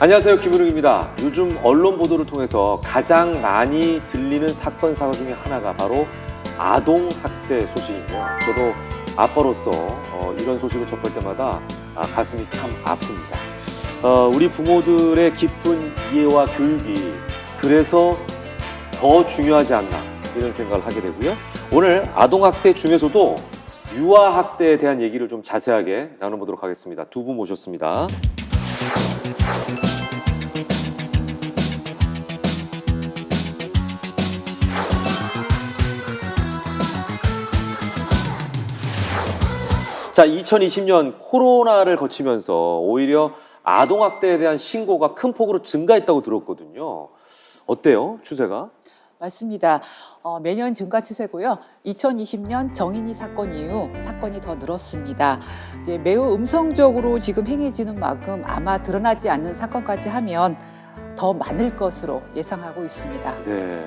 안녕하세요, 김은웅입니다. 요즘 언론 보도를 통해서 가장 많이 들리는 사건 사고 중에 하나가 바로 아동학대 소식인데요. 저도 아빠로서 이런 소식을 접할 때마다 가슴이 참 아픕니다. 우리 부모들의 깊은 이해와 교육이 그래서 더 중요하지 않나 이런 생각을 하게 되고요. 오늘 아동학대 중에서도 유아학대에 대한 얘기를 좀 자세하게 나눠보도록 하겠습니다. 두 분 모셨습니다. 자, 2020년 코로나를 거치면서 오히려 아동학대에 대한 신고가 큰 폭으로 증가했다고 들었거든요. 어때요, 추세가? 맞습니다. 매년 증가 추세고요. 2020년 정인이 사건 이후 사건이 더 늘었습니다. 이제 매우 음성적으로 지금 행해지는 만큼 아마 드러나지 않는 사건까지 하면 더 많을 것으로 예상하고 있습니다. 네.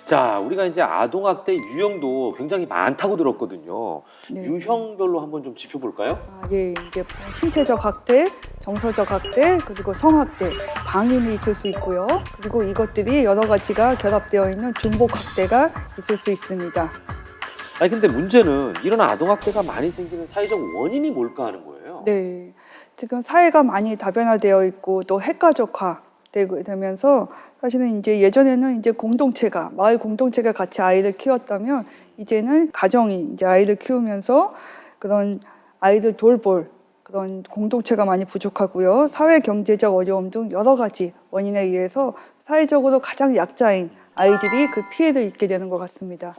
자, 우리가 이제 아동학대 유형도 굉장히 많다고 들었거든요. 네. 유형별로 한번 좀 짚어볼까요? 예, 이제 신체적 학대, 정서적 학대, 그리고 성학대, 방임이 있을 수 있고요. 그리고 이것들이 여러 가지가 결합되어 있는 중복 학대가 있을 수 있습니다. 아니, 근데 문제는 이런 아동학대가 많이 생기는 사회적 원인이 뭘까 하는 거예요. 네, 지금 사회가 많이 다변화되어 있고 또 핵가족화 되면서 사실은 이제 예전에는 이제 공동체가 마을 공동체가 같이 아이를 키웠다면 이제는 가정이 이제 아이를 키우면서 그런 아이들 돌볼 그런 공동체가 많이 부족하고요. 사회 경제적 어려움 등 여러 가지 원인에 의해서 사회적으로 가장 약자인 아이들이 그 피해를 입게 되는 것 같습니다.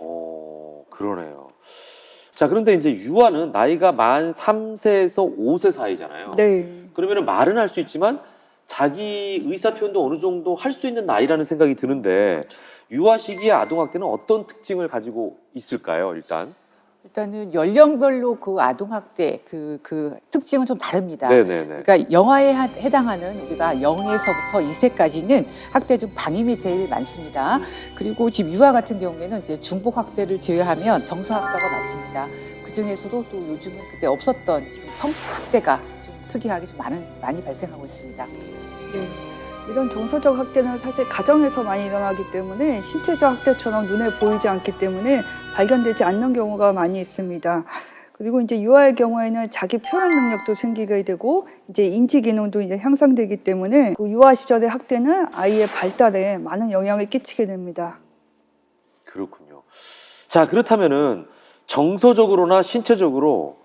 그러네요. 자, 그런데 이제 유아는 나이가 만 3세에서 5세 사이잖아요. 네. 그러면 말은 할 수 있지만 자기 의사 표현도 어느 정도 할 수 있는 나이라는 생각이 드는데 유아 시기의 아동학대는 어떤 특징을 가지고 있을까요, 일단? 일단은 연령별로 그 아동학대 그 특징은 좀 다릅니다. 네네네. 그러니까 영아에 해당하는 우리가 0에서부터 2세까지는 학대 중 방임이 제일 많습니다. 그리고 지금 유아 같은 경우에는 이제 중복 학대를 제외하면 정서 학대가 많습니다. 그 중에서도 또 요즘은 그때 없었던 지금 성학대가 좀 특이하게 좀 많이 발생하고 있습니다. 네. 이런 정서적 학대는 사실 가정에서 많이 일어나기 때문에 신체적 학대처럼 눈에 보이지 않기 때문에 발견되지 않는 경우가 많이 있습니다. 그리고 이제 유아의 경우에는 자기 표현 능력도 생기게 되고 이제 인지 기능도 이제 향상되기 때문에 그 유아 시절의 학대는 아이의 발달에 많은 영향을 끼치게 됩니다. 그렇군요. 자, 그렇다면은 정서적으로나 신체적으로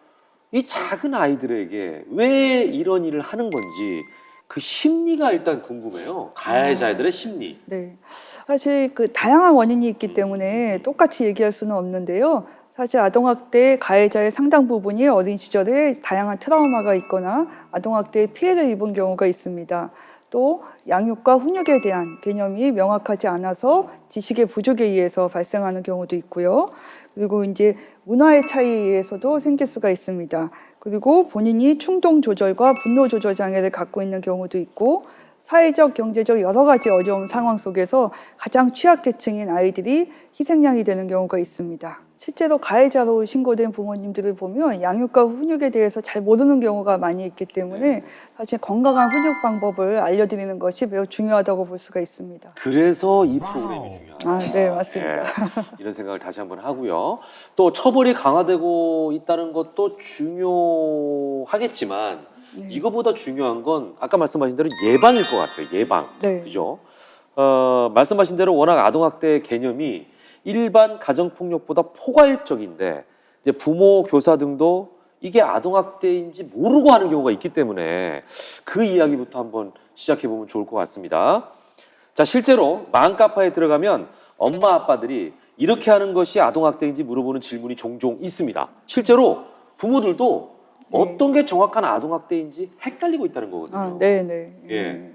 이 작은 아이들에게 왜 이런 일을 하는 건지 그 심리가 일단 궁금해요. 가해자들의 심리. 네, 사실 그 다양한 원인이 있기 때문에 똑같이 얘기할 수는 없는데요. 사실 아동학대 가해자의 상당 부분이 어린 시절에 다양한 트라우마가 있거나 아동학대의 피해를 입은 경우가 있습니다. 또 양육과 훈육에 대한 개념이 명확하지 않아서 지식의 부족에 의해서 발생하는 경우도 있고요. 그리고 이제 문화의 차이에 의해서도 생길 수가 있습니다. 그리고 본인이 충동 조절과 분노 조절 장애를 갖고 있는 경우도 있고 사회적, 경제적 여러 가지 어려운 상황 속에서 가장 취약계층인 아이들이 희생양이 되는 경우가 있습니다. 실제로 가해자로 신고된 부모님들을 보면 양육과 훈육에 대해서 잘 모르는 경우가 많이 있기 때문에 사실 건강한 훈육 방법을 알려드리는 것이 매우 중요하다고 볼 수가 있습니다. 그래서 이 프로그램이 중요하다. 네, 맞습니다. 예, 이런 생각을 다시 한번 하고요. 또 처벌이 강화되고 있다는 것도 중요하겠지만 네. 이거보다 중요한 건 아까 말씀하신 대로 예방일 것 같아요. 예방. 네. 그죠? 말씀하신 대로 워낙 아동학대 개념이 일반 가정폭력보다 포괄적인데 이제 부모, 교사 등도 이게 아동학대인지 모르고 하는 경우가 있기 때문에 그 이야기부터 한번 시작해 보면 좋을 것 같습니다. 자, 실제로 맘카페에 들어가면 엄마 아빠들이 이렇게 하는 것이 아동학대인지 물어보는 질문이 종종 있습니다. 실제로 부모들도 어떤 게 정확한 아동학대인지 헷갈리고 있다는 거거든요. 네네. 예.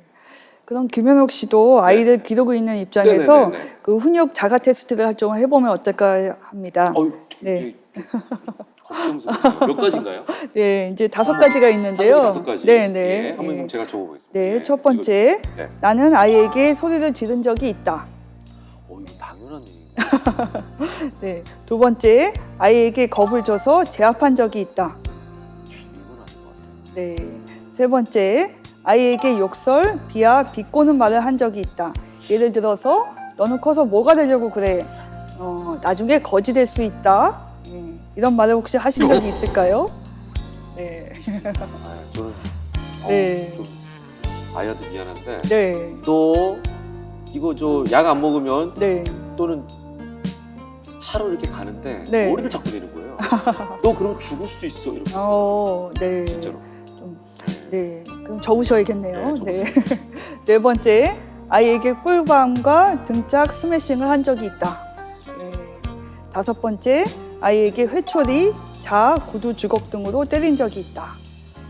그럼 김현옥 씨도 아이를 기르고 있는 입장에서 네네네네. 그 훈육 자가 테스트를 좀 해보면 어떨까 합니다. 네. 네. 걱정스러워요. 몇 가지인가요? 네, 이제 5가지가 있는데요. 다섯 가지. 네네. 예, 한번 제가 적어보겠습니다. 네, 예, 첫 번째, 이거, 네. 나는 아이에게 소리를 지른 적이 있다. 이거 당연한 얘기인데. 네, 두 번째, 아이에게 겁을 줘서 제압한 적이 있다. 이건 아닌 것 같아요. 네, 세 번째, 아이에게 욕설, 비하, 비꼬는 말을 한 적이 있다. 예를 들어서 너는 커서 뭐가 되려고 그래? 나중에 거지 될 수 있다. 이런 말을 혹시 하신 적이 있을까요? 네. 아, 저는 네. 좀 아이한테 미안한데 네. 또 이거 저 약 안 먹으면 네. 또는 차로 이렇게 가는데 네. 머리를 잡고 내는 거예요. 너 그럼 죽을 수도 있어 이렇게. 네. 진짜로. 네. 그럼 접으셔야겠네요. 네, 네. 네 번째, 아이에게 꿀밤과 등짝 스매싱을 한 적이 있다. 네. 다섯 번째, 아이에게 회초리, 자, 구두, 주걱 등으로 때린 적이 있다.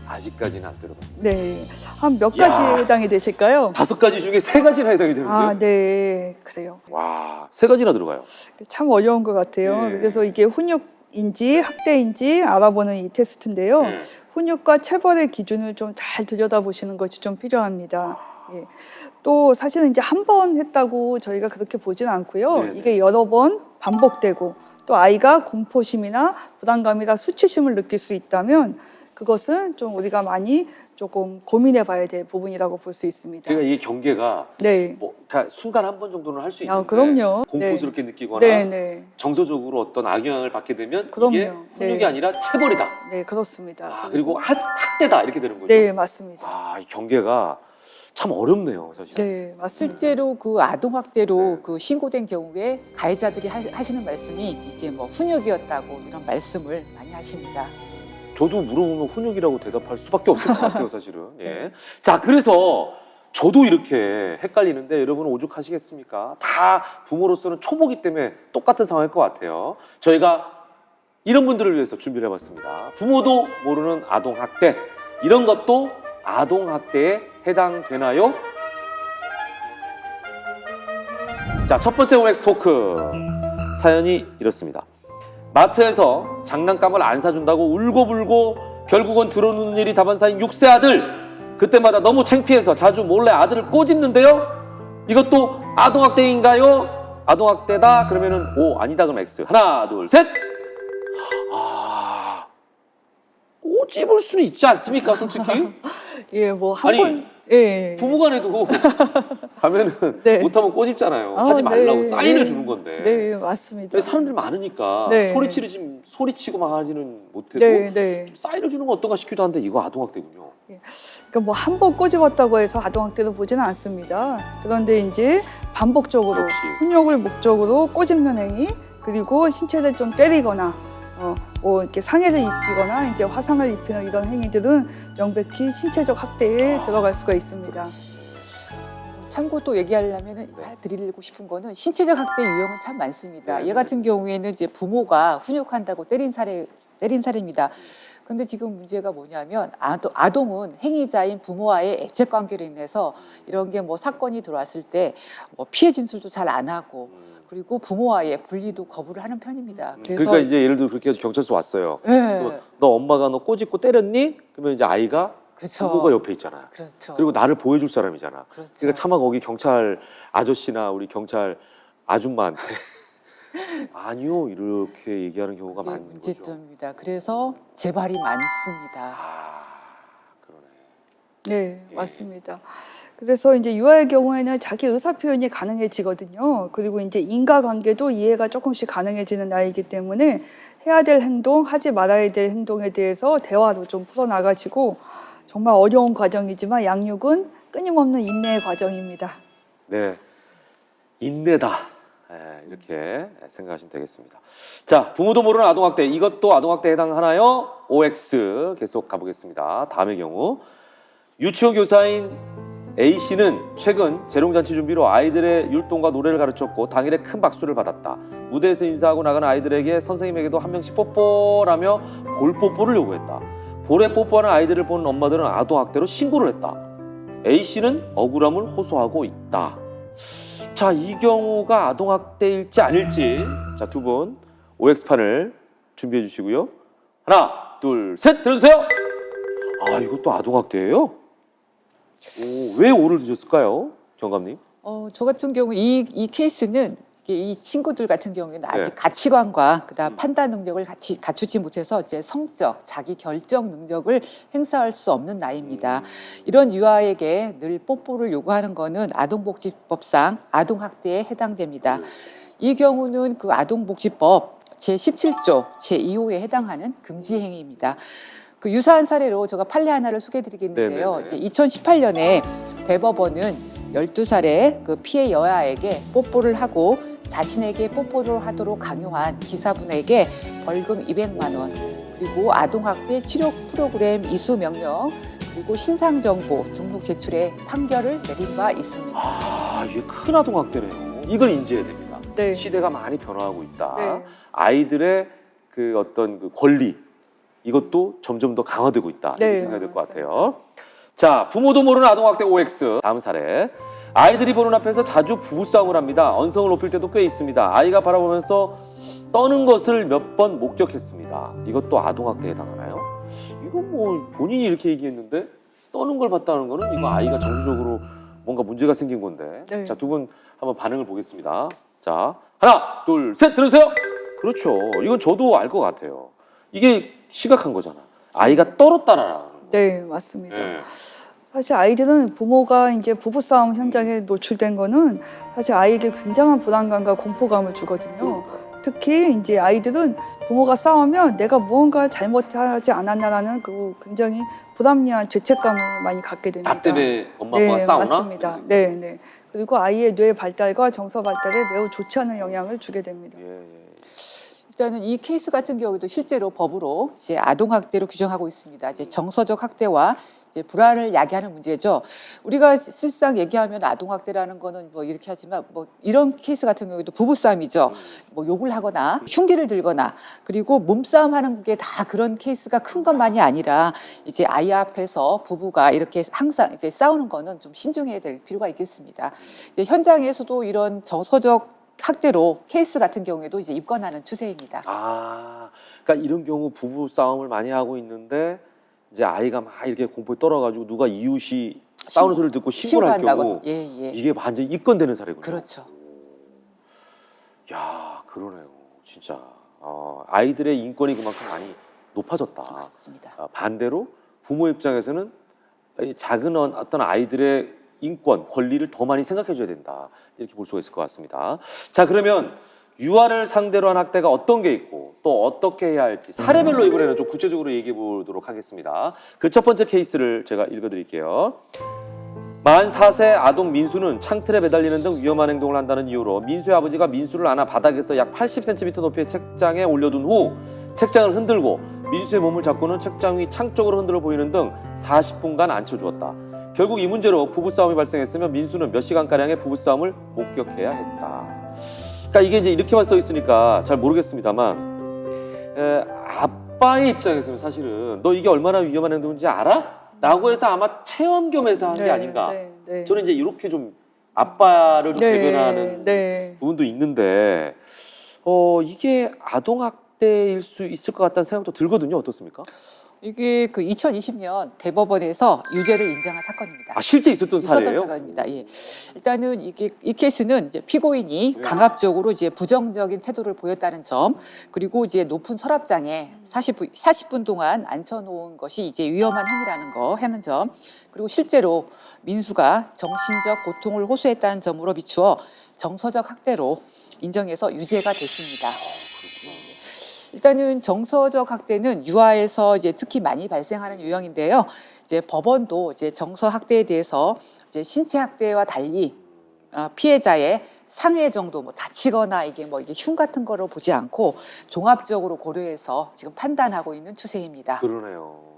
아직까지는 안 들어봤어요. 네. 한 몇 야. 가지에 해당이 되실까요? 5가지 중에 3가지나 해당이 되는데. 아, 네. 그래요. 와, 3가지나 들어가요. 참 어려운 것 같아요. 네. 그래서 이게 훈육인지 학대인지 알아보는 이 테스트인데요. 네. 훈육과 체벌의 기준을 좀 잘 들여다보시는 것이 좀 필요합니다. 예. 또 사실은 이제 한 번 했다고 저희가 그렇게 보지는 않고요. 네네. 이게 여러 번 반복되고 또 아이가 공포심이나 부담감이나 수치심을 느낄 수 있다면 그것은 좀 우리가 많이 조금 고민해 봐야 될 부분이라고 볼 수 있습니다. 그러니까 이게 경계가 네. 뭐 그러니까 순간 한 번 정도는 할 수 있는데 그럼요. 공포스럽게 느끼거나 네, 네. 정서적으로 어떤 악영향을 받게 되면 그럼요. 이게 훈육이 네. 아니라 체벌이다. 네, 그렇습니다. 그리고 학대다 이렇게 되는 거죠. 네, 맞습니다. 이 경계가 참 어렵네요, 사실. 네, 맞습니다. 실제로 그 아동학대로 네. 그 신고된 경우에 가해자들이 하시는 말씀이 이게 뭐 훈육이었다고 이런 말씀을 많이 하십니다. 저도 물어보면 훈육이라고 대답할 수밖에 없을 것 같아요, 사실은. 예. 자, 그래서 저도 이렇게 헷갈리는데 여러분 오죽하시겠습니까? 다 부모로서는 초보기 때문에 똑같은 상황일 것 같아요. 저희가 이런 분들을 위해서 준비를 해봤습니다. 부모도 모르는 아동학대. 이런 것도 아동학대에 해당되나요? 자, 첫 번째 OX 토크. 사연이 이렇습니다. 마트에서 장난감을 안 사준다고 울고불고 결국은 들어오는 일이 다반사인 6세 아들. 그때마다 너무 창피해서 자주 몰래 아들을 꼬집는데요. 이것도 아동학대인가요? 아동학대다 그러면은 O, 아니다 그러면 X. 하나, 둘, 셋. 꼬집을 수는 있지 않습니까, 솔직히? 예, 뭐 한 아니, 번, 예, 부부간에도 가면은 네. 못하면 꼬집잖아요. 아, 하지 말라고 네, 사인을 네. 주는 건데. 네, 맞습니다. 근데 사람들이 많으니까 네. 소리치고만 하지는 못해도 네, 네. 사인을 주는 건 어떤가 싶기도 한데 이거 아동학대군요. 그러니까 뭐 한 번 꼬집었다고 해서 아동학대로 보지는 않습니다. 그런데 이제 반복적으로 역시. 훈육을 목적으로 꼬집는 행위, 그리고 신체를 좀 때리거나, 뭐 이렇게 상해를 입히거나 이제 화상을 입히는 이런 행위들은 명백히 신체적 학대에 들어갈 수가 있습니다. 참고 또 얘기하려면 드리고 싶은 거는 신체적 학대 유형은 참 많습니다. 네, 얘 같은 경우에는 이제 부모가 훈육한다고 때린 사례입니다. 근데 지금 문제가 뭐냐면 아동은 행위자인 부모와의 애착 관계로 인해서 이런 게 뭐 사건이 들어왔을 때 뭐 피해 진술도 잘 안 하고 그리고 부모와의 분리도 거부를 하는 편입니다. 그래서 그러니까 이제 예를 들어 그렇게 해서 경찰서 왔어요. 네. 너 엄마가 너 꼬집고 때렸니? 그러면 이제 아이가 그렇죠. 부모가 옆에 있잖아요. 그렇죠. 그리고 나를 보여줄 사람이잖아. 그렇죠. 그러니까 차마 거기 경찰 아저씨나 우리 경찰 아줌마한테 아니요 이렇게 얘기하는 경우가 그게 많은 거죠. 문제점입니다. 그래서 재발이 많습니다. 그러네. 네, 예. 맞습니다. 그래서 이제 유아의 경우에는 자기 의사 표현이 가능해지거든요. 그리고 이제 인과관계도 이해가 조금씩 가능해지는 나이기 때문에 해야 될 행동, 하지 말아야 될 행동에 대해서 대화로 좀 풀어나가시고 정말 어려운 과정이지만 양육은 끊임없는 인내의 과정입니다. 네, 인내다. 이렇게 생각하시면 되겠습니다. 자, 부모도 모르는 아동학대. 이것도 아동학대에 해당하나요? OX 계속 가보겠습니다. 다음의 경우 유치원 교사인 A씨는 최근 재롱잔치 준비로 아이들의 율동과 노래를 가르쳤고 당일에 큰 박수를 받았다. 무대에서 인사하고 나가는 아이들에게 선생님에게도 한 명씩 뽀뽀라며 볼 뽀뽀를 요구했다. 볼에 뽀뽀하는 아이들을 보는 엄마들은 아동학대로 신고를 했다. A씨는 억울함을 호소하고 있다. 자, 이 경우가 아동학대일지 아닐지 자, 두 분 OX판을 준비해 주시고요. 하나, 둘, 셋 들어주세요. 이것도 아동학대예요? 왜 O를 드셨을까요? 경감님? 저 같은 경우 이 케이스는 이 친구들 같은 경우에는 아직 네. 가치관과 그다음 판단 능력을 같이 갖추지 못해서 이제 성적, 자기 결정 능력을 행사할 수 없는 나이입니다. 이런 유아에게 늘 뽀뽀를 요구하는 거는 아동복지법상 아동학대에 해당됩니다. 이 경우는 그 아동복지법 제17조 제2호에 해당하는 금지 행위입니다. 그 유사한 사례로 제가 판례 하나를 소개해드리겠는데요. 네네네. 이제 2018년에 대법원은 12살의 그 피해 여아에게 뽀뽀를 하고 자신에게 뽀뽀를 하도록 강요한 기사분에게 벌금 200만 원, 그리고 아동학대 치료 프로그램 이수 명령, 그리고 신상정보 등록 제출의 판결을 내린 바 있습니다. 아, 이게 큰 아동학대네요. 이걸 인지해야 됩니다. 네. 시대가 많이 변화하고 있다. 네. 아이들의 그 어떤 그 권리, 이것도 점점 더 강화되고 있다. 이렇게 네, 생각이 될 것 맞습니다. 같아요. 자, 부모도 모르는 아동학대 OX. 다음 사례. 아이들이 보는 앞에서 자주 부부싸움을 합니다. 언성을 높일 때도 꽤 있습니다. 아이가 바라보면서 떠는 것을 몇 번 목격했습니다. 이것도 아동학대에 해당하나요? 이건 뭐 본인이 이렇게 얘기했는데 떠는 걸 봤다는 거는 이거 아이가 정서적으로 뭔가 문제가 생긴 건데. 네. 자, 두 분 한번 반응을 보겠습니다. 자, 하나, 둘, 셋, 들으세요. 그렇죠. 이건 저도 알 것 같아요. 이게 심각한 거잖아. 아이가 떨었다라는 거. 네, 맞습니다. 네. 사실 아이들은 부모가 이제 부부싸움 현장에 노출된 거는 사실 아이에게 굉장한 불안감과 공포감을 주거든요. 특히 이제 아이들은 부모가 싸우면 내가 무언가 잘못하지 않았나라는 그 굉장히 불합리한 죄책감을 많이 갖게 됩니다. 나 때문에 엄마 아빠가 네, 싸우나? 맞습니다. 네, 네. 그리고 아이의 뇌 발달과 정서 발달에 매우 좋지 않은 영향을 주게 됩니다. 예, 예. 일단은 이 케이스 같은 경우에도 실제로 법으로 이제 아동학대로 규정하고 있습니다. 이제 정서적 학대와 이제 불안을 야기하는 문제죠. 우리가 실상 얘기하면 아동학대라는 거는 뭐 이렇게 하지만 뭐 이런 케이스 같은 경우에도 부부싸움이죠. 뭐 욕을 하거나 흉기를 들거나 그리고 몸싸움 하는 게 다 그런 케이스가 큰 것만이 아니라 이제 아이 앞에서 부부가 이렇게 항상 이제 싸우는 거는 좀 신중해야 될 필요가 있겠습니다. 이제 현장에서도 이런 정서적 학대로 케이스 같은 경우에도 이제 입건하는 추세입니다. 아, 그러니까 이런 경우 부부 싸움을 많이 하고 있는데 이제 아이가 막 이렇게 공포에 떨어가지고 누가 이웃이 싸우는 소리를 듣고 신고를 할 경우 예, 예. 이게 완전히 입건되는 사례군요. 그렇죠. 야, 그러네요. 진짜 아이들의 인권이 그만큼 많이 높아졌다. 맞습니다. 반대로 부모 입장에서는 이 작은 어떤 아이들의 인권, 권리를 더 많이 생각해 줘야 된다. 이렇게 볼 수가 있을 것 같습니다. 자, 그러면 유아를 상대로 한 학대가 어떤 게 있고 또 어떻게 해야 할지 사례별로 이번에는 좀 구체적으로 얘기해 보도록 하겠습니다. 그 첫 번째 케이스를 제가 읽어드릴게요. 44세 아동 민수는 창틀에 매달리는 등 위험한 행동을 한다는 이유로 민수의 아버지가 민수를 안아 바닥에서 약 80cm 높이의 책장에 올려둔 후 책장을 흔들고 민수의 몸을 잡고는 책장 위 창 쪽으로 흔들어 보이는 등 40분간 앉혀주었다. 결국 이 문제로 부부싸움이 발생했으며 민수는 몇 시간가량의 부부싸움을 목격해야 했다. 그러니까 이게 이제 이렇게만 써 있으니까 잘 모르겠습니다만 아빠의 입장에서는 사실은 너 이게 얼마나 위험한 행동인지 알아? 라고 해서 아마 체험 겸해서 한 게 아닌가. 네. 저는 이제 이렇게 좀 아빠를 좀 대변하는 네. 부분도 있는데 이게 아동학대일 수 있을 것 같다는 생각도 들거든요. 어떻습니까? 이게 그 2020년 대법원에서 유죄를 인정한 사건입니다. 아, 실제 있었던 사례예요? 사건입니다. 예. 일단은 이 케이스는 이제 피고인이 네. 강압적으로 이제 부정적인 태도를 보였다는 점, 그리고 이제 높은 서랍장에 40분 동안 앉혀놓은 것이 이제 위험한 행위라는 거 하는 점, 그리고 실제로 민수가 정신적 고통을 호소했다는 점으로 비추어 정서적 학대로 인정해서 유죄가 됐습니다. 일단은 정서적 학대는 유아에서 이제 특히 많이 발생하는 유형인데요. 이제 법원도 이제 정서 학대에 대해서 이제 신체 학대와 달리 피해자의 상해 정도, 뭐 다치거나 이게 흉 같은 거로 보지 않고 종합적으로 고려해서 지금 판단하고 있는 추세입니다. 그러네요.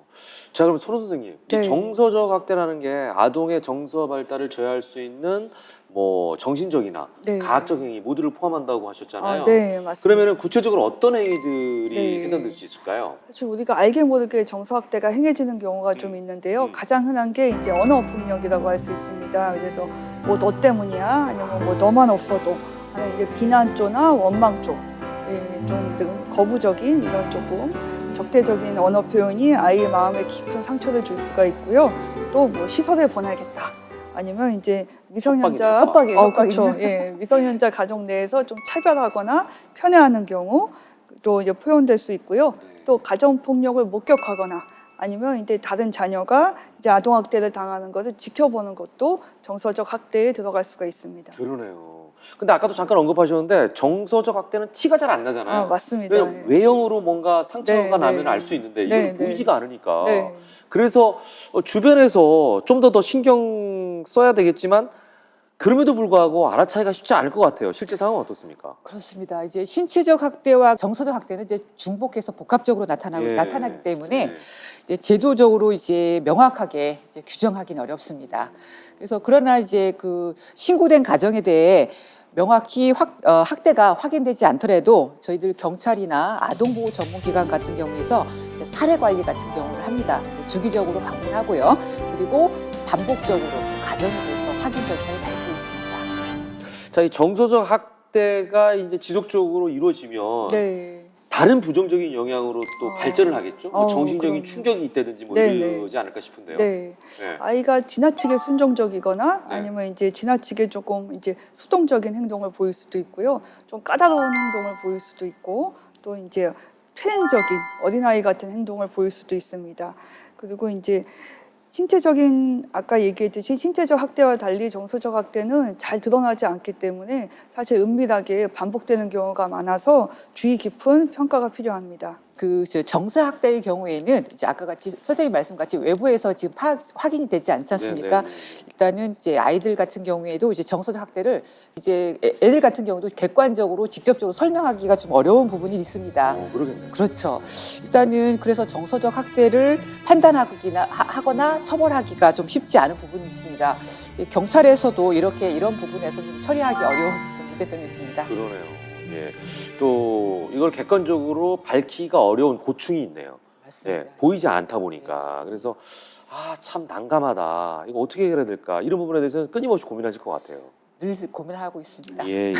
자, 그럼 손호 선생님, 네. 이 정서적 학대라는 게 아동의 정서 발달을 저해할 수 있는 뭐 정신적이나 네. 가학적 행위 모두를 포함한다고 하셨잖아요. 네, 맞습니다. 그러면은 구체적으로 어떤 행위들이 네. 해당될 수 있을까요? 사실 우리가 알게 모르게 정서학대가 행해지는 경우가 좀 있는데요. 가장 흔한 게 이제 언어 폭력이라고 할 수 있습니다. 그래서 뭐 너 때문이야, 아니면 뭐 너만 없어도, 하는 이게 비난조나 원망 쪽, 좀 거부적인 이런 조금 적대적인 언어 표현이 아이의 마음에 깊은 상처를 줄 수가 있고요. 또 뭐 시설에 보내겠다, 아니면 이제 미성년자 협박이네요. 그렇죠. 예, 미성년자 가정 내에서 좀 차별하거나 편애하는 경우 또 이제 표현될 수 있고요. 또 가정 폭력을 목격하거나 아니면 이제 다른 자녀가 이제 아동 학대를 당하는 것을 지켜보는 것도 정서적 학대에 들어갈 수가 있습니다. 그러네요. 근데 아까도 잠깐 언급하셨는데 정서적 학대는 티가 잘 안 나잖아요. 맞습니다. 왜 외형으로 뭔가 상처가 네, 나면 네. 알 수 있는데 네, 이건 네. 보이지가 않으니까. 네. 그래서 주변에서 좀 더 신경 써야 되겠지만 그럼에도 불구하고 알아차기가 쉽지 않을 것 같아요. 실제 상황은 어떻습니까? 그렇습니다. 이제 신체적 학대와 정서적 학대는 이제 중복해서 복합적으로 예. 나타나기 때문에 네. 이제 제도적으로 이제 명확하게 이제 규정하기는 어렵습니다. 그래서 그러나 이제 그 신고된 가정에 대해 명확히 학대가 확인되지 않더라도 저희들 경찰이나 아동보호 전문기관 같은 경우에서 이제 사례 관리 같은 경우를 합니다. 이제 주기적으로 방문하고요. 그리고 반복적으로 가정에 대해서 확인 절차를 밟고 있습니다. 자, 이 정서적 학대가 이제 지속적으로 이루어지면 네. 다른 부정적인 영향으로 또 발전을 하겠죠. 뭐 정신적인 그럼요. 충격이 있다든지 뭐 네, 이러지 않을까 싶은데요. 네. 네. 아이가 지나치게 순종적이거나 네. 아니면 이제 지나치게 조금 이제 수동적인 행동을 보일 수도 있고요. 좀 까다로운 행동을 보일 수도 있고 또 이제 퇴행적인 어린아이 같은 행동을 보일 수도 있습니다. 그리고 이제 신체적인 아까 얘기했듯이 신체적 학대와 달리 정서적 학대는 잘 드러나지 않기 때문에 사실 은밀하게 반복되는 경우가 많아서 주의 깊은 평가가 필요합니다. 그 정서 학대의 경우에는 이제 아까 같이 선생님 말씀같이 외부에서 지금 확인이 되지 않지 않습니까? 네, 네, 네. 일단은 이제 아이들 같은 경우에도 이제 정서적 학대를 이제 애들 같은 경우도 객관적으로 직접적으로 설명하기가 좀 어려운 부분이 있습니다. 그러겠네요. 그렇죠. 일단은 그래서 정서적 학대를 하거나 처벌하기가 좀 쉽지 않은 부분이 있습니다. 이제 경찰에서도 이런 부분에서 좀 처리하기 어려운 좀 문제점이 있습니다. 그러네요. 예. 또 이걸 객관적으로 밝히기가 어려운 고충이 있네요. 맞습니다. 예. 보이지 않다 보니까. 그래서 참 난감하다. 이거 어떻게 해결해야 될까? 이런 부분에 대해서는 끊임없이 고민하실 것 같아요. 늘 고민하고 있습니다. 예.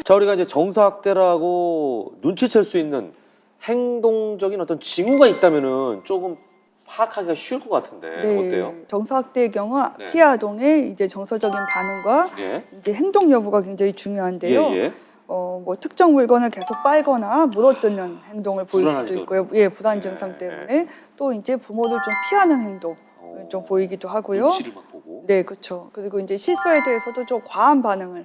자, 우리가 이제 정서학대라고 눈치챌 수 있는 행동적인 어떤 징후가 있다면은 조금 파악하기가 쉬울 것 같은데 어때요? 정서학대의 경우 네. 피해 아동의 이제 정서적인 반응과 예. 이제 행동 여부가 굉장히 중요한데요. 예. 뭐 특정 물건을 계속 빨거나 물어뜯는 행동을 보일 수도 불안하기도 있고요. 예, 불안 예, 증상 때문에 또 이제 부모를 좀 피하는 행동 좀 보이기도 하고요. 눈치를 막 보고. 네, 그렇죠. 그리고 이제 실수에 대해서도 좀 과한 반응을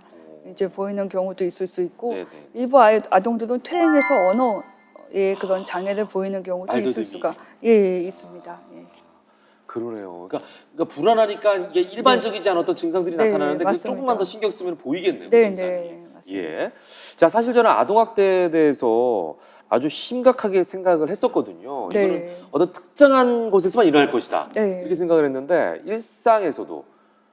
이제 보이는 경우도 있을 수 있고 네네. 일부 아동들은 퇴행해서 언어의 그런 장애를 보이는 경우도 있을 말더듬이. 수가 있습니다. 예. 그러네요. 그러니까 불안하니까 이게 일반적이지 않은 어떤 증상들이 네, 나타나는데 그 맞습니다. 조금만 더 신경 쓰면 보이겠네요. 그 네, 증상이. 네, 맞습니다. 예. 자, 사실 저는 아동학대에 대해서 아주 심각하게 생각을 했었거든요. 이거는 네. 어떤 특정한 곳에서만 일어날 것이다. 네. 이렇게 생각을 했는데 일상에서도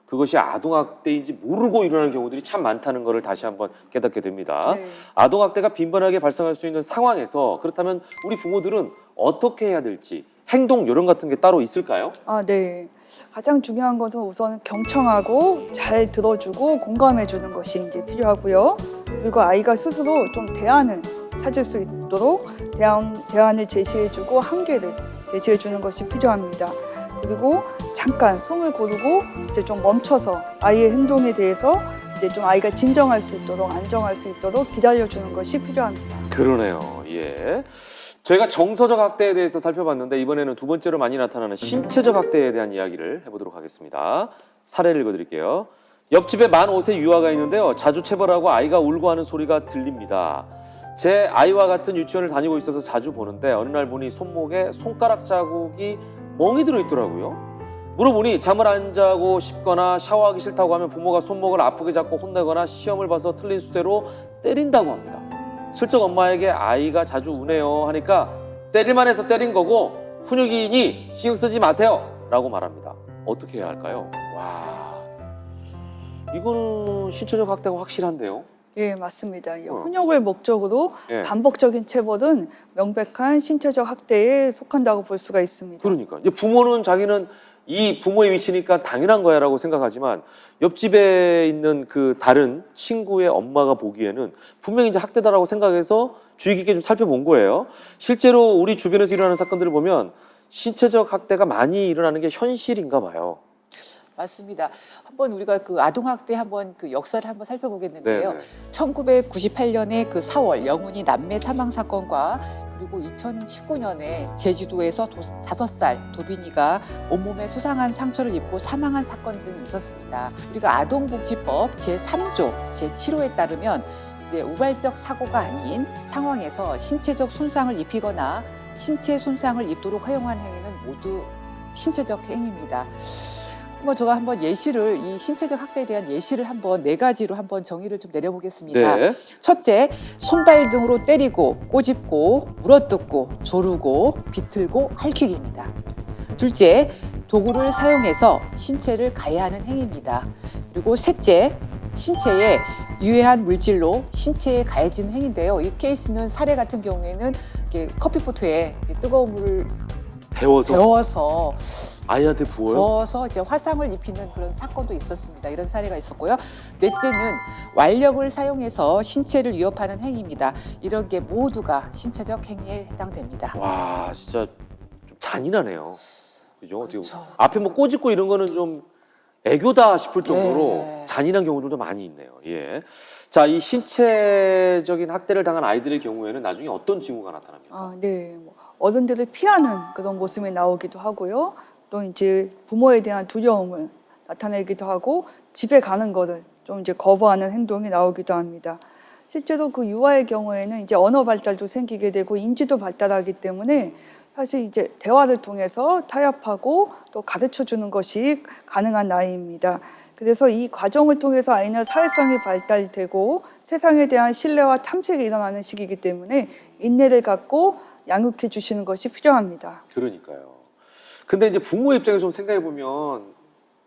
그것이 아동학대인지 모르고 일어나는 경우들이 참 많다는 것을 다시 한번 깨닫게 됩니다. 네. 아동학대가 빈번하게 발생할 수 있는 상황에서 그렇다면 우리 부모들은 어떻게 해야 될지 행동 요령 같은 게 따로 있을까요? 네. 가장 중요한 것은 우선 경청하고 잘 들어주고 공감해주는 것이 이제 필요하고요. 그리고 아이가 스스로 좀 대안을 찾을 수 있도록 대안을 제시해주고 한계를 제시해주는 것이 필요합니다. 그리고 잠깐 숨을 고르고 이제 좀 멈춰서 아이의 행동에 대해서 이제 좀 아이가 진정할 수 있도록 안정할 수 있도록 기다려주는 것이 필요합니다. 그러네요. 예. 저희가 정서적 학대에 대해서 살펴봤는데 이번에는 두 번째로 많이 나타나는 신체적 학대에 대한 이야기를 해보도록 하겠습니다. 사례를 읽어드릴게요. 옆집에 만 5세 유아가 있는데요. 자주 체벌하고 아이가 울고 하는 소리가 들립니다. 제 아이와 같은 유치원을 다니고 있어서 자주 보는데 어느 날 보니 손목에 손가락 자국이 멍이 들어있더라고요. 물어보니 잠을 안 자고 싶거나 샤워하기 싫다고 하면 부모가 손목을 아프게 잡고 혼내거나 시험을 봐서 틀린 수대로 때린다고 합니다. 슬쩍 엄마에게 아이가 자주 우네요 하니까 때릴만 해서 때린 거고 훈육이니 신경 쓰지 마세요 라고 말합니다. 어떻게 해야 할까요? 와, 이거는 신체적 학대가 확실한데요. 예, 맞습니다. 훈육을 목적으로 예. 반복적인 체벌은 명백한 신체적 학대에 속한다고 볼 수가 있습니다. 그러니까 이제 부모는 자기는 이 부모의 위치니까 당연한 거야라고 생각하지만 옆집에 있는 그 다른 친구의 엄마가 보기에는 분명히 이제 학대다라고 생각해서 주의 깊게 좀 살펴본 거예요. 실제로 우리 주변에서 일어나는 사건들을 보면 신체적 학대가 많이 일어나는 게 현실인가 봐요. 맞습니다. 한번 우리가 그 아동학대 한번 그 역사를 한번 살펴보겠는데요. 네. 1998년에 그 4월 영훈이 남매 사망 사건과 그리고 2019년에 제주도에서 5살 도빈이가 온몸에 수상한 상처를 입고 사망한 사건 등이 있었습니다. 우리가 아동복지법 제3조 제7호에 따르면 이제 우발적 사고가 아닌 상황에서 신체적 손상을 입히거나 신체 손상을 입도록 허용한 행위는 모두 신체적 행위입니다. 제가 한번 예시를 이 신체적 학대에 대한 예시를 한번 4가지로 한번 정의를 좀 내려보겠습니다. 네. 첫째, 손발 등으로 때리고 꼬집고 물어뜯고 조르고 비틀고 핥히기입니다. 둘째, 도구를 사용해서 신체를 가해하는 행위입니다. 그리고 셋째, 신체에 유해한 물질로 신체에 가해지는 행위인데요. 이 케이스는 사례 같은 경우에는 이렇게 커피포트에 뜨거운 물을 데워서 아이한테 부어요? 부어서 이제 화상을 입히는 그런 사건도 있었습니다. 이런 사례가 있었고요. 넷째는 완력을 사용해서 신체를 위협하는 행위입니다. 이런 게 모두가 신체적 행위에 해당됩니다. 와, 진짜 좀 잔인하네요. 그죠? 어떻게 그렇죠. 앞에 뭐 꼬집고 이런 거는 좀 애교다 싶을 정도로 네. 잔인한 경우들도 많이 있네요. 예. 자, 이 신체적인 학대를 당한 아이들의 경우에는 나중에 어떤 징후가 나타납니까? 네. 어른들을 피하는 그런 모습이 나오기도 하고요. 또 이제 부모에 대한 두려움을 나타내기도 하고 집에 가는 거를 좀 이제 거부하는 행동이 나오기도 합니다. 실제로 그 유아의 경우에는 이제 언어 발달도 생기게 되고 인지도 발달하기 때문에 사실 이제 대화를 통해서 타협하고 또 가르쳐 주는 것이 가능한 나이입니다. 그래서 이 과정을 통해서 아이는 사회성이 발달되고 세상에 대한 신뢰와 탐색이 일어나는 시기이기 때문에 인내를 갖고 양육해 주시는 것이 필요합니다. 그러니까요. 근데 이제 부모 입장에서 좀 생각해 보면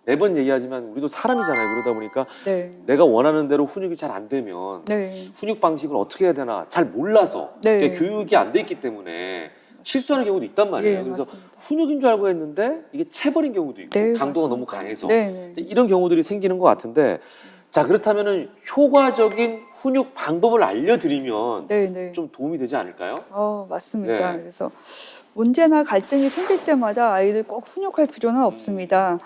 매번 얘기하지만 우리도 사람이잖아요. 그러다 보니까 네. 내가 원하는 대로 훈육이 잘 안 되면 네. 훈육 방식을 어떻게 해야 되나 잘 몰라서 네. 이게 교육이 안 돼 있기 때문에 실수하는 경우도 있단 말이에요. 예, 그래서 맞습니다. 훈육인 줄 알고 했는데 이게 채버린 경우도 있고 네, 강도가 맞습니다. 너무 강해서 네, 네. 이런 경우들이 생기는 것 같은데 자 그렇다면은 효과적인 훈육 방법을 알려드리면 네, 네. 좀 도움이 되지 않을까요? 맞습니다. 네. 그래서 문제나 갈등이 생길 때마다 아이를 꼭 훈육할 필요는 없습니다.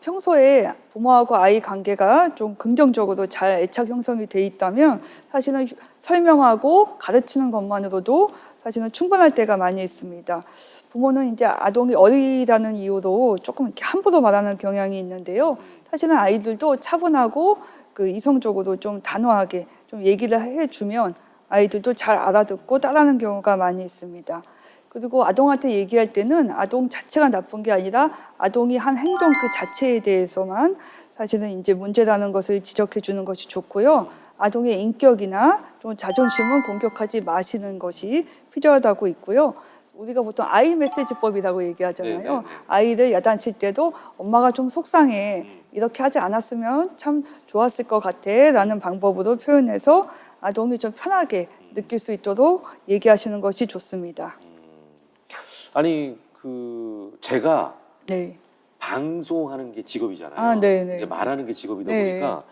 평소에 부모하고 아이 관계가 좀 긍정적으로 잘 애착 형성이 돼 있다면 사실은 설명하고 가르치는 것만으로도 사실은 충분할 때가 많이 있습니다. 부모는 이제 아동이 어리다는 이유로 조금 이렇게 함부로 말하는 경향이 있는데요. 사실은 아이들도 차분하고 그 이성적으로 좀 단호하게 좀 얘기를 해주면 아이들도 잘 알아듣고 따라하는 경우가 많이 있습니다. 그리고 아동한테 얘기할 때는 아동 자체가 나쁜 게 아니라 아동이 한 행동 그 자체에 대해서만 사실은 이제 문제라는 것을 지적해 주는 것이 좋고요. 아동의 인격이나 좀 자존심은 공격하지 마시는 것이 필요하다고 있고요. 우리가 보통 아이 메시지법이라고 얘기하잖아요. 네, 네, 네. 아이를 야단칠 때도 엄마가 좀 속상해. 이렇게 하지 않았으면 참 좋았을 것 같아. 라는 방법으로 표현해서 아동이 좀 편하게 느낄 수 있도록 얘기하시는 것이 좋습니다. 아니 제가 네. 방송하는 게 직업이잖아요. 아, 네네. 이제 말하는 게 직업이다 네. 보니까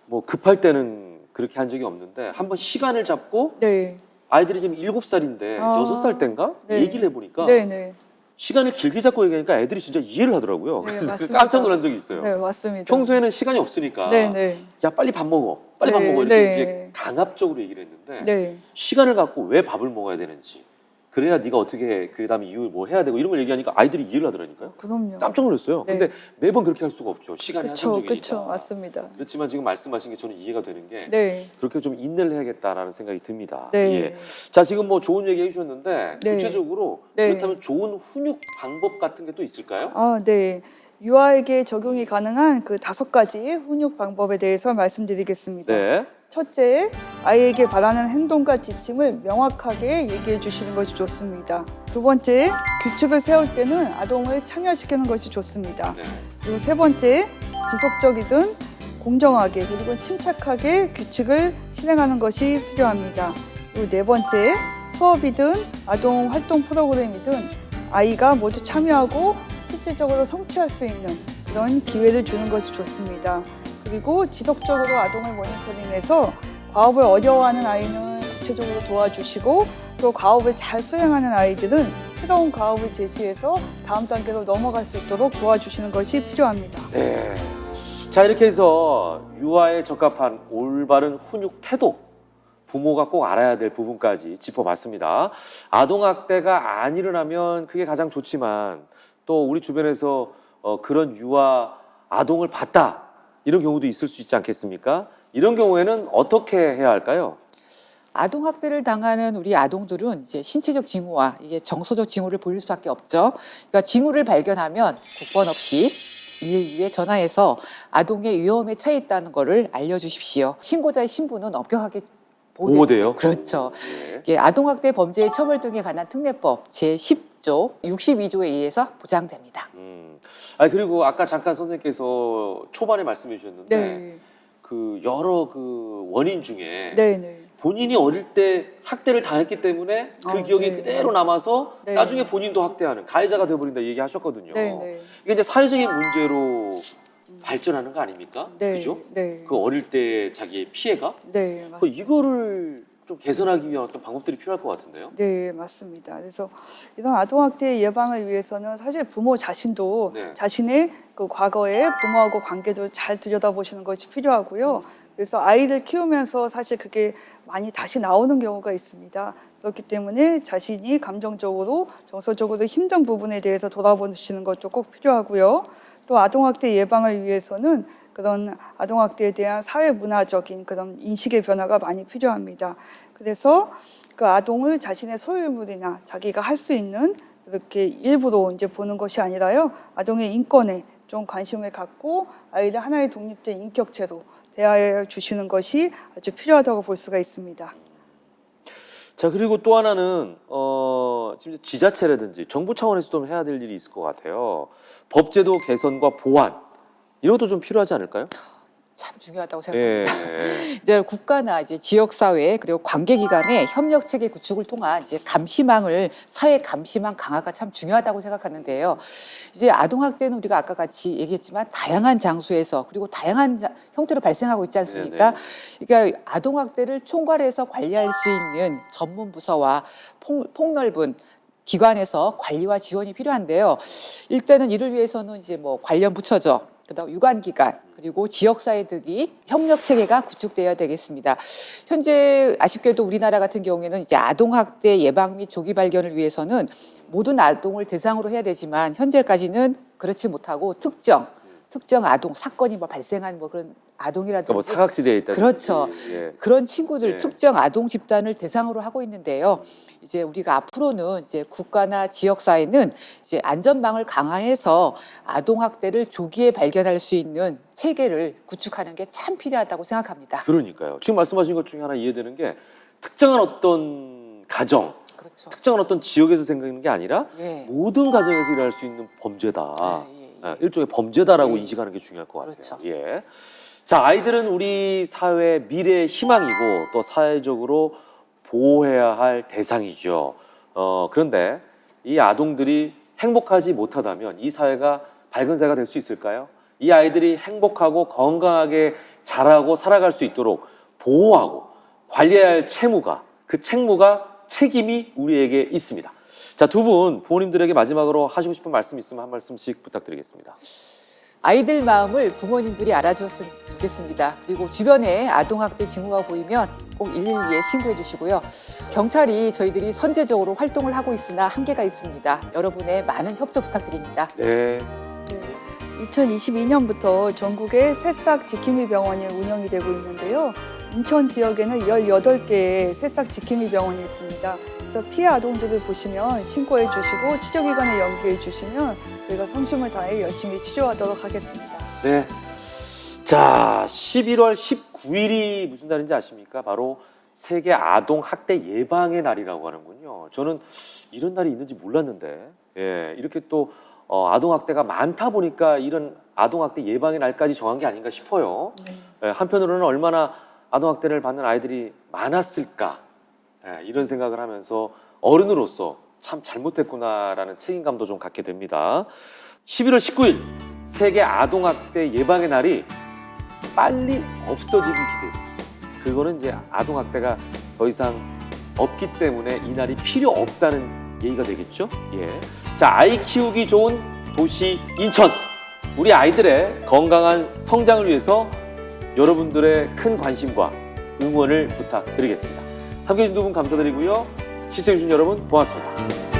뭐 급할 때는 그렇게 한 적이 없는데 한번 시간을 잡고 네. 아이들이 지금 7살인데 아, 6살 때인가 네. 얘기를 해보니까 네네. 시간을 길게 잡고 얘기하니까 애들이 진짜 이해를 하더라고요. 네, 그래서 맞습니다. 깜짝 놀란 적이 있어요. 네, 맞습니다. 평소에는 시간이 없으니까 네네. 야 빨리 밥 먹어, 빨리 밥 네, 먹어 이렇게 네. 이제 강압적으로 얘기를 했는데 네. 시간을 갖고 왜 밥을 먹어야 되는지 그래야 네가 어떻게 그다음에 이유 뭐 해야 되고 이런 걸 얘기하니까 아이들이 이해를 하더라니까요. 그럼요. 깜짝 놀랐어요. 네. 근데 매번 그렇게 할 수가 없죠. 시간이 그쵸, 한정적이니까. 그쵸. 맞습니다. 그렇지만 지금 말씀하신 게 저는 이해가 되는 게 네. 그렇게 좀 인내를 해야겠다라는 생각이 듭니다. 네. 예. 자 지금 뭐 좋은 얘기 해주셨는데 네. 구체적으로 네. 그렇다면 좋은 훈육 방법 같은 게 또 있을까요? 네. 유아에게 적용이 가능한 그 5가지 훈육 방법에 대해서 말씀드리겠습니다. 네. 첫째, 아이에게 바라는 행동과 지침을 명확하게 얘기해 주시는 것이 좋습니다. 두 번째, 규칙을 세울 때는 아동을 참여시키는 것이 좋습니다. 네. 그리고 세 번째, 지속적이든 공정하게 그리고 침착하게 규칙을 실행하는 것이 필요합니다. 그리고 네 번째, 수업이든 아동 활동 프로그램이든 아이가 모두 참여하고 실질적으로 성취할 수 있는 그런 기회를 주는 것이 좋습니다. 그리고 지속적으로 아동을 모니터링해서 과업을 어려워하는 아이는 구체적으로 도와주시고 또 과업을 잘 수행하는 아이들은 새로운 가업을 제시해서 다음 단계로 넘어갈 수 있도록 도와주시는 것이 필요합니다. 네. 자, 이렇게 해서 유아에 적합한 올바른 훈육 태도, 부모가 꼭 알아야 될 부분까지 짚어봤습니다. 아동학대가 안 일어나면 그게 가장 좋지만 또 우리 주변에서 그런 유아 아동을 봤다 이런 경우도 있을 수 있지 않겠습니까? 이런 경우에는 어떻게 해야 할까요? 아동학대를 당하는 우리 아동들은 이제 신체적 징후와 이게 정서적 징후를 보일 수밖에 없죠. 그러니까 징후를 발견하면 국번 없이 112에 전화해서 아동의 위험에 처해 있다는 것을 알려주십시오. 신고자의 신분은 엄격하게 보호돼요? 그렇죠. 네. 이게 아동학대 범죄의 처벌 등에 관한 특례법 제10조 62조에 의해서 보장됩니다. 그리고 아까 잠깐 선생님께서 초반에 말씀해 주셨는데 네. 그 여러 그 원인 중에 네. 본인이 어릴 때 학대를 당했기 때문에 그 기억이 네. 그대로 남아서 네. 나중에 본인도 학대하는 가해자가 되어버린다 얘기하셨거든요. 네. 이게 이제 사회적인 문제로 발전하는 거 아닙니까? 네. 그죠? 네. 그 어릴 때 자기의 피해가 네. 그 맞습니다. 이거를 좀 개선하기 위한 어떤 방법들이 필요할 것 같은데요. 네, 맞습니다. 그래서 이런 아동학대 예방을 위해서는 사실 부모 자신도 네. 자신의 그 과거의 부모하고 관계도 잘 들여다보시는 것이 필요하고요. 그래서 아이를 키우면서 사실 그게 많이 다시 나오는 경우가 있습니다. 그렇기 때문에 자신이 감정적으로, 정서적으로 힘든 부분에 대해서 돌아보시는 것도 꼭 필요하고요. 또 아동학대 예방을 위해서는 그런 아동학대에 대한 사회문화적인 그런 인식의 변화가 많이 필요합니다. 그래서 그 아동을 자신의 소유물이나 자기가 할 수 있는 이렇게 일부로 이제 보는 것이 아니라요. 아동의 인권에 좀 관심을 갖고 아이를 하나의 독립된 인격체로 대하여 주시는 것이 아주 필요하다고 볼 수가 있습니다. 자, 그리고 또 하나는 지금 지자체라든지 정부 차원에서 좀 해야 될 일이 있을 것 같아요. 법제도 개선과 보완 이런 것도 좀 필요하지 않을까요? 참 중요하다고 생각합니다. 예. 이제 국가나 이제 지역 사회 그리고 관계기관의 협력 체계 구축을 통한 이제 감시망을 사회 감시망 강화가 참 중요하다고 생각하는데요. 이제 아동 학대는 우리가 아까 같이 얘기했지만 다양한 장소에서 그리고 다양한 형태로 발생하고 있지 않습니까? 그러니까 아동 학대를 총괄해서 관리할 수 있는 전문 부서와 폭넓은 기관에서 관리와 지원이 필요한데요. 일단은 이를 위해서는 이제 뭐 관련 부처죠. 그다음 유관기관 그리고 지역사회 등이 협력 체계가 구축되어야 되겠습니다. 현재 아쉽게도 우리나라 같은 경우에는 이제 아동학대 예방 및 조기 발견을 위해서는 모든 아동을 대상으로 해야 되지만 현재까지는 그렇지 못하고 특정 아동 사건이 뭐 발생한 뭐 그런 아동이라든지 그러니까 뭐 사각지대에 있다. 그렇죠. 예. 그런 친구들 네. 특정 아동 집단을 대상으로 하고 있는데요. 이제 우리가 앞으로는 이제 국가나 지역 사회는 이제 안전망을 강화해서 아동 학대를 조기에 발견할 수 있는 체계를 구축하는 게 참 필요하다고 생각합니다. 그러니까요. 지금 말씀하신 것 중에 하나 이해되는 게 특정한 어떤 가정, 그렇죠. 특정한 어떤 지역에서 생기는 게 아니라 예. 모든 가정에서 일어날 수 있는 범죄다. 예. 일종의 범죄다라고 예. 인식하는 게 중요할 것 같아요. 그렇죠. 예. 자, 아이들은 우리 사회의 미래의 희망이고 또 사회적으로 보호해야 할 대상이죠. 그런데 이 아동들이 행복하지 못하다면 이 사회가 밝은 사회가 될 수 있을까요? 이 아이들이 행복하고 건강하게 자라고 살아갈 수 있도록 보호하고 관리해야 할 책임이 우리에게 있습니다. 자, 두 분 부모님들에게 마지막으로 하시고 싶은 말씀 있으면 한 말씀씩 부탁드리겠습니다. 아이들 마음을 부모님들이 알아줬으면 좋겠습니다. 그리고 주변에 아동학대 징후가 보이면 꼭 112에 신고해 주시고요. 경찰이 저희들이 선제적으로 활동을 하고 있으나 한계가 있습니다. 여러분의 많은 협조 부탁드립니다. 네. 2022년부터 전국에 새싹 지킴이 병원이 운영이 되고 있는데요. 인천 지역에는 18개의 새싹 지킴이 병원이 있습니다. 그래서 피해 아동들을 보시면 신고해 주시고 치료기관에 연계해 주시면 저희가 성심을 다해 열심히 치료하도록 하겠습니다. 네. 자, 11월 19일이 무슨 날인지 아십니까? 바로 세계 아동 학대 예방의 날이라고 하는군요. 저는 이런 날이 있는지 몰랐는데, 예, 이렇게 또 아동 학대가 많다 보니까 이런 아동 학대 예방의 날까지 정한 게 아닌가 싶어요. 예, 한편으로는 얼마나 아동 학대를 받는 아이들이 많았을까, 예, 이런 생각을 하면서 어른으로서 참 잘못했구나라는 책임감도 좀 갖게 됩니다. 11월 19일 세계 아동학대 예방의 날이 빨리 없어지길 기대합니다. 그거는 이제 아동학대가 더 이상 없기 때문에 이 날이 필요 없다는 예의가 되겠죠? 예. 자, 아이 키우기 좋은 도시 인천. 우리 아이들의 건강한 성장을 위해서 여러분들의 큰 관심과 응원을 부탁드리겠습니다. 함께해 주신 두 분 감사드리고요. 시청해주신 여러분 고맙습니다.